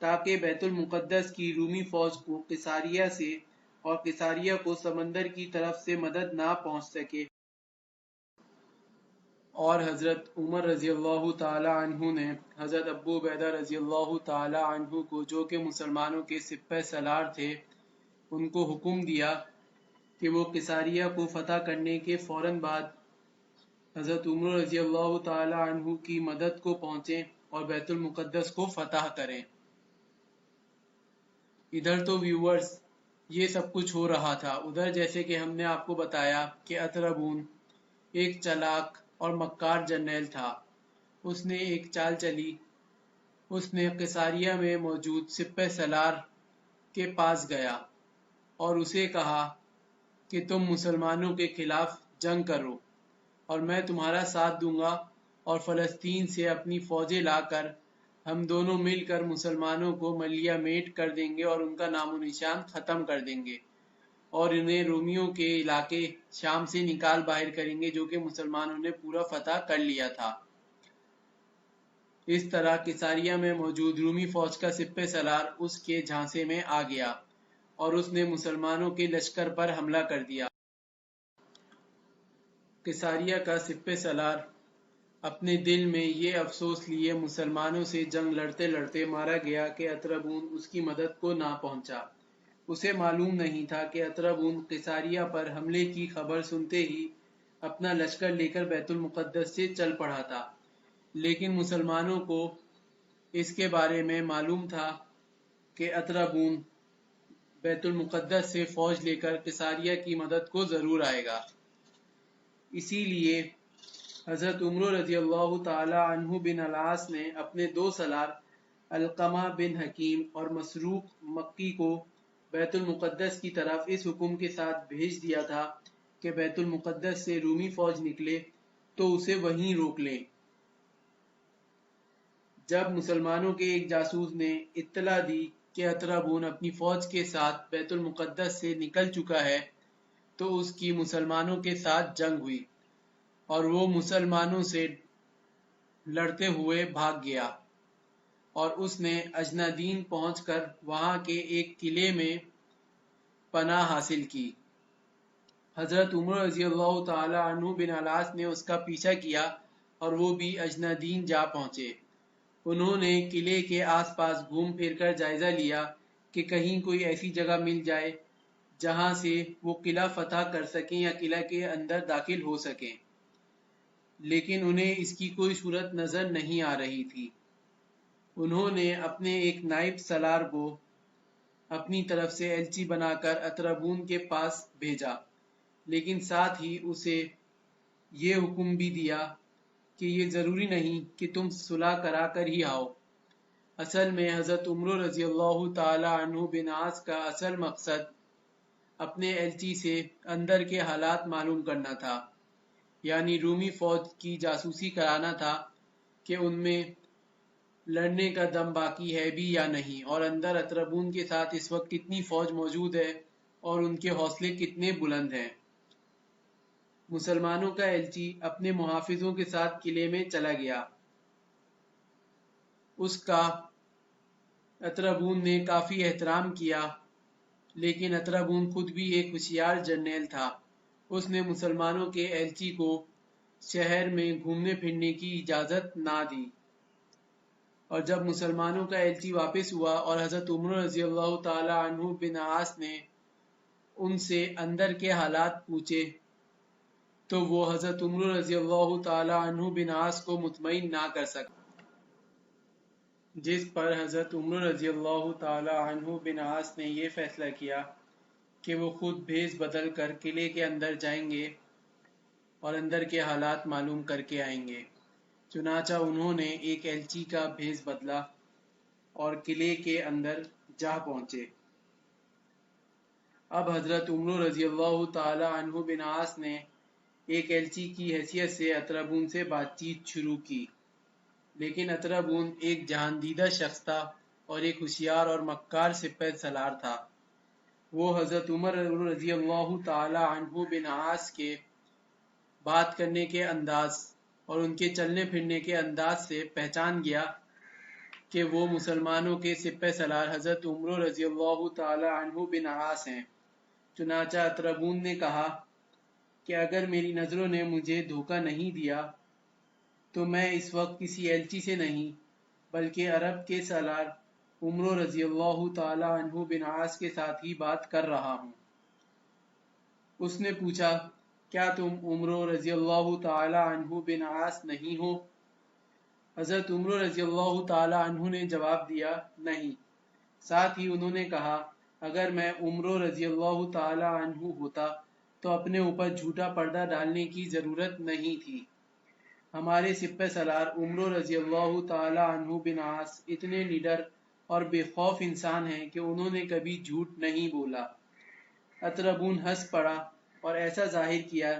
تاکہ بیت المقدس کی رومی فوج کو قیصاریہ سے اور قیصاریہ کو سمندر کی طرف سے مدد نہ پہنچ سکے، اور حضرت عمر رضی اللہ تعالی عنہ نے حضرت ابو عبیدہ رضی اللہ تعالی عنہ کو، جو کہ مسلمانوں کے سپہ سالار تھے، ان کو حکم دیا کہ وہ قیصاریہ کو فتح کرنے کے فوراً بعد حضرت عمر رضی اللہ تعالی عنہ کی مدد کو پہنچیں اور بیت المقدس کو فتح کریں۔ ادھر تو ویورز یہ سب کچھ ہو رہا تھا، ادھر جیسے کہ ہم نے آپ کو بتایا کہ اطربون ایک چلاک اور مکار جرنیل تھا۔ اس نے ایک چال چلی، اس نے قیصاریہ میں موجود سپہ سالار کے پاس گیا اور اسے کہا کہ تم مسلمانوں کے خلاف جنگ کرو اور میں تمہارا ساتھ دوں گا، اور فلسطین سے اپنی فوجیں لا کر ہم دونوں مل کر مسلمانوں کو ملیہ میٹ کر دیں گے اور ان کا نام و نشان ختم کر دیں گے، اور انہیں رومیوں کے علاقے شام سے نکال باہر کریں گے جو کہ مسلمانوں نے پورا فتح کر لیا تھا۔ اس طرح قیصاریہ میں موجود رومی فوج کا سپہ سالار اس کے جھانسے میں آ گیا اور اس نے مسلمانوں کے لشکر پر حملہ کر دیا۔ قیصاریہ کا سپہ سالار اپنے دل میں یہ افسوس لیے مسلمانوں سے جنگ لڑتے لڑتے مارا گیا کہ اطربون اس کی مدد کو نہ پہنچا۔ اسے معلوم نہیں تھا کہ اطربون قیصاریہ پر حملے کی خبر سنتے ہی اپنا لشکر لے کر بیت المقدس سے چل پڑا تھا، لیکن مسلمانوں کو اس کے بارے میں معلوم تھا کہ اطربون بیت المقدس سے فوج لے کر قیصاریہ کی مدد کو ضرور آئے گا۔ اسی لیے حضرت عمر رضی اللہ تعالی عنہ بن العاص نے اپنے 2 سالار علقمہ بن حکیم اور مسروق مکی کو بیت المقدس کی طرف اس حکم کے ساتھ بھیج دیا تھا کہ بیت المقدس سے رومی فوج نکلے تو اسے وہیں روک لیں۔ جب مسلمانوں کے ایک جاسوس نے اطلاع دی کہ اطربون اپنی فوج کے ساتھ بیت المقدس سے نکل چکا ہے تو اس کی مسلمانوں کے ساتھ جنگ ہوئی اور وہ مسلمانوں سے لڑتے ہوئے بھاگ گیا، اور اس نے اجنادین پہنچ کر وہاں کے ایک قلعے میں پناہ حاصل کی۔ حضرت عمر رضی اللہ تعالی عنہ بن العاص نے اس کا پیچھا کیا اور وہ بھی اجنادین جا پہنچے۔ انہوں نے قلعے کے آس پاس گھوم پھر کر جائزہ لیا کہ کہیں کوئی ایسی جگہ مل جائے جہاں سے وہ قلعہ فتح کر سکیں یا قلعہ کے اندر داخل ہو سکیں، لیکن انہیں اس کی کوئی صورت نظر نہیں آ رہی تھی۔ انہوں نے اپنے ایک نائب سالار کو اپنی طرف سے ایلچی بنا کر اطربون کے پاس بھیجا، لیکن ساتھ ہی اسے یہ حکم بھی دیا کہ یہ ضروری نہیں کہ تم صلح کرا کر ہی آؤ۔ اصل میں حضرت عمر رضی اللہ تعالی عنہ بن عاص کا اصل مقصد اپنے ایلچی سے اندر کے حالات معلوم کرنا تھا، یعنی رومی فوج کی جاسوسی کرانا تھا کہ ان میں لڑنے کا دم باقی ہے بھی یا نہیں، اور اندر اطربون کے ساتھ اس وقت کتنی فوج موجود ہے اور ان کے حوصلے کتنے بلند ہیں۔ مسلمانوں کا ایلچی اپنے محافظوں کے ساتھ قلعے میں چلا گیا۔ اس کا اطربون نے کافی احترام کیا، لیکن اطربون خود بھی ایک ہوشیار جرنیل تھا۔ اس نے مسلمانوں کے ایلچی کو شہر میں گھومنے پھرنے کی اجازت نہ دی، اور جب مسلمانوں کا ایلچی واپس ہوا اور حضرت عمر رضی اللہ تعالی عنہ بن عاص نے ان سے اندر کے حالات پوچھے تو وہ حضرت عمر رضی اللہ تعالی عنہ بن عاص کو مطمئن نہ کر سکا، جس پر حضرت عمر رضی اللہ تعالی عنہ بن عاص نے یہ فیصلہ کیا کہ وہ خود بھیس بدل کر قلعے کے اندر جائیں گے اور اندر کے حالات معلوم کر کے آئیں گے۔ چنانچہ انہوں نے ایک ایلچی کا بھیس بدلا اور قلعے کے اندر جا پہنچے۔ اب حضرت عمر رضی اللہ تعالی عنہ بن عاص نے ایک ایلچی کی حیثیت سے اطربون سے بات چیت شروع کی، لیکن اطربون ایک جہاندیدہ شخص تھا اور ایک ہوشیار اور مکار سپہ سالار تھا۔ وہ حضرت عمر رضی اللہ تعالی عنہ بن عاص کے بات کرنے کے انداز اور ان کے چلنے پھرنے کے انداز سے پہچان گیا کہ وہ مسلمانوں کے سپہ سالار حضرت عمر رضی اللہ تعالی عنہ بن عاص ہیں۔ چنانچہ اطربون نے کہا کہ اگر میری نظروں نے مجھے دھوکہ نہیں دیا تو میں اس وقت کسی ایلچی سے نہیں بلکہ عرب کے سالار عمر رضی اللہ تعالی عنہ بن عاص کے ساتھ ہی بات کر رہا ہوں۔ اس نے پوچھا کیا تم عمر رضی اللہ تعالی عنہ بن عاص نہیں ہو؟ حضرت عمر رضی اللہ تعالی عنہ نے جواب دیا نہیں۔ ساتھ ہی انہوں نے کہا اگر میں عمر رضی اللہ تعالی عنہ ہوتا تو اپنے اوپر جھوٹا پردہ ڈالنے کی ضرورت نہیں تھی۔ ہمارے سپہ سالار عمر رضی اللہ تعالی عنہ بن عاص اتنے نڈر اور بے خوف انسان ہیں کہ انہوں نے کبھی جھوٹ نہیں بولا۔ اطربون ہنس پڑا اور ایسا ظاہر کیا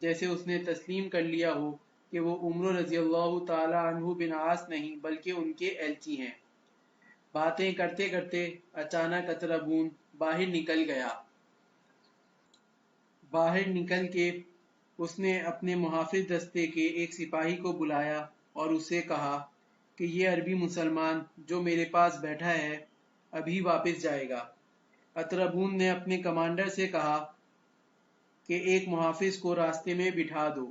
جیسے اس نے تسلیم کر لیا ہو کہ وہ عمر رضی اللہ تعالی عنہ بن عاص نہیں بلکہ ان کے ایلچی ہیں۔ باتیں کرتے کرتے اچانک اطربون باہر نکل گیا۔ باہر نکل کے اس نے اپنے محافظ دستے کے ایک سپاہی کو بلایا اور اسے کہا کہ یہ عربی مسلمان جو میرے پاس بیٹھا ہے ابھی واپس جائے گا۔ اطربون نے اپنے کمانڈر سے کہا کہ ایک محافظ کو راستے میں بٹھا دو،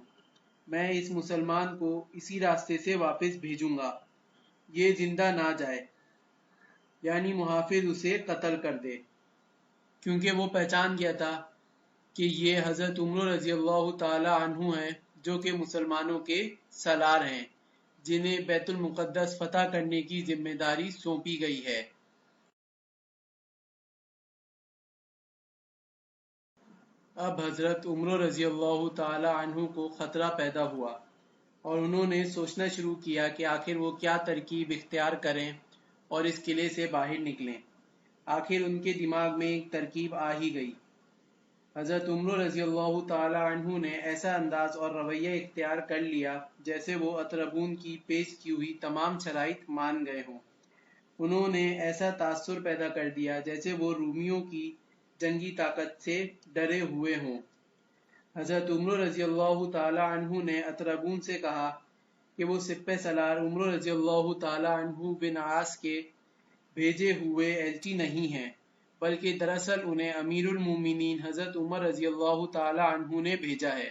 میں اس مسلمان کو اسی راستے سے واپس بھیجوں گا، یہ زندہ نہ جائے، یعنی محافظ اسے قتل کر دے، کیونکہ وہ پہچان گیا تھا کہ یہ حضرت عمر رضی اللہ تعالی عنہ ہیں جو کہ مسلمانوں کے سالار ہیں جنہیں بیت المقدس فتح کرنے کی ذمہ داری سونپی گئی ہے۔ اب حضرت عمر رضی اللہ تعالی عنہ کو خطرہ پیدا ہوا اور انہوں نے سوچنا شروع کیا کہ آخر وہ کیا ترکیب اختیار کریں اور اس قلعے سے باہر نکلیں۔ آخر ان کے دماغ میں ایک ترکیب آ ہی گئی۔ حضرت عمر رضی اللہ تعالی عنہ نے ایسا انداز اور رویہ اختیار کر لیا جیسے وہ اطربون کی پیش کی ہوئی تمام شرائط مان گئے ہوں۔ انہوں نے ایسا تاثر پیدا کر دیا جیسے وہ رومیوں کی جنگی طاقت سے ڈرے ہوئے ہوں۔ حضرت عمر رضی اللہ تعالی عنہ نے اطربون سے کہا کہ وہ سپہ سالار عمر رضی اللہ تعالی عنہ بن عاص کے بھیجے ہوئے ایلچی نہیں ہیں بلکہ دراصل انہیں امیر المومنین حضرت عمر رضی اللہ تعالی عنہ نے بھیجا ہے،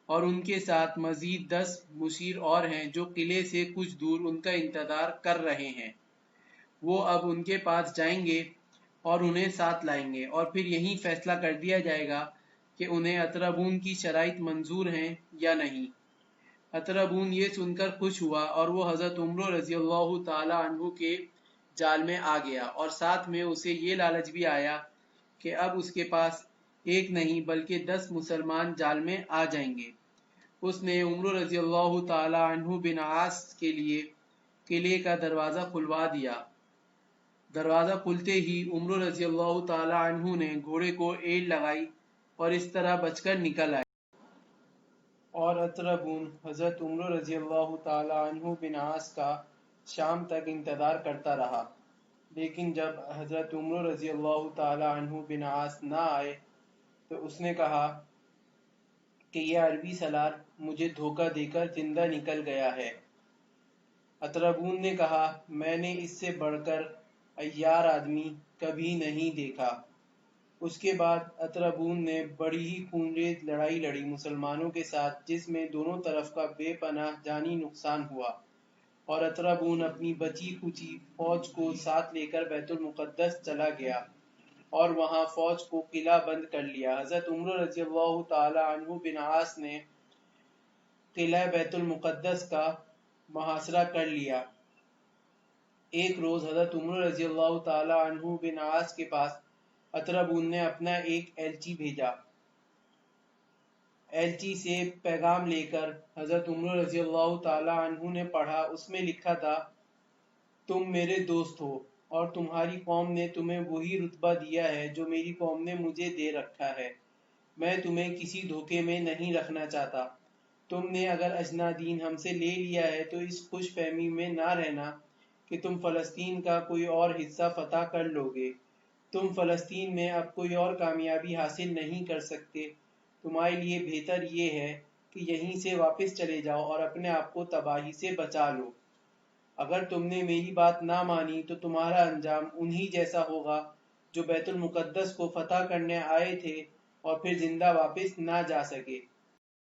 اور ان کے ساتھ مزید 10 مشیر اور ہیں جو قلعے سے کچھ دور ان کا انتظار کر رہے ہیں۔ وہ اب ان کے پاس جائیں گے اور انہیں ساتھ لائیں گے اور پھر یہیں فیصلہ کر دیا جائے گا کہ انہیں اطربون کی شرائط منظور ہیں یا نہیں۔ اطربون یہ سن کر خوش ہوا اور وہ حضرت عمر رضی اللہ تعالی عنہ کے جال میں آ گیا، اور ساتھ میں اسے یہ لالچ بھی آیا کہ اب اس کے پاس ایک نہیں بلکہ 10 مسلمان جال میں آ جائیں گے۔ اس نے عمر رضی اللہ تعالی عنہ بن عاص کے لیے قلعے کا دروازہ کھلوا دیا۔ دروازہ کھلتے ہی عمر رضی اللہ تعالی عنہ نے گھوڑے کو ایڑ لگائی اور اس طرح بچ کر نکل آئے، اور اطربون حضرت عمر رضی اللہ تعالی عنہ بن عاص کا شام تک انتظار کرتا رہا۔ لیکن جب حضرت عمر رضی اللہ تعالی عنہ بن عاص نہ آئے تو اس نے کہا کہ یہ عربی سالار مجھے دھوکہ دے کر زندہ نکل گیا ہے۔ اطربون نے کہا میں نے اس سے بڑھ کر عیار آدمی کبھی نہیں دیکھا۔ اس کے بعد اطربون نے بڑی ہی خونریز لڑائی لڑی مسلمانوں کے ساتھ، جس میں دونوں طرف کا بے پناہ جانی نقصان ہوا، اور اطربون اپنی بچی کچی فوج کو ساتھ لے کر بیت المقدس چلا گیا اور وہاں فوج کو قلعہ بند کر لیا۔ حضرت عمر رضی اللہ تعالی عنہ بن عاص نے قلعہ بیت المقدس کا محاصرہ کر لیا۔ ایک روز حضرت عمر رضی اللہ تعالی عنہ بن عاص کے پاس اطربون نے اپنا ایک ایلچی بھیجا۔ ایلچی سے پیغام لے کر حضرت عمر رضی اللہ تعالی عنہ نے پڑھا۔ اس میں لکھا تھا تم میرے دوست ہو اور تمہاری قوم نے تمہیں وہی رتبہ دیا ہے جو میری قوم نے مجھے دے رکھا ہے۔ میں تمہیں کسی دھوکے میں نہیں رکھنا چاہتا۔ تم نے اگر اجنادین ہم سے لے لیا ہے تو اس خوش فہمی میں نہ رہنا کہ تم فلسطین کا کوئی اور حصہ فتح کر لو گے۔ تم فلسطین میں اب کوئی اور کامیابی حاصل نہیں کر سکتے۔ تمہارے لیے بہتر یہ ہے کہ یہیں سے واپس چلے جاؤ اور اپنے آپ کو تباہی سے بچا لو۔ اگر تم نے میری بات نہ مانی تو تمہارا انجام انہی جیسا ہوگا جو بیت المقدس کو فتح کرنے آئے تھے اور پھر زندہ واپس نہ جا سکے۔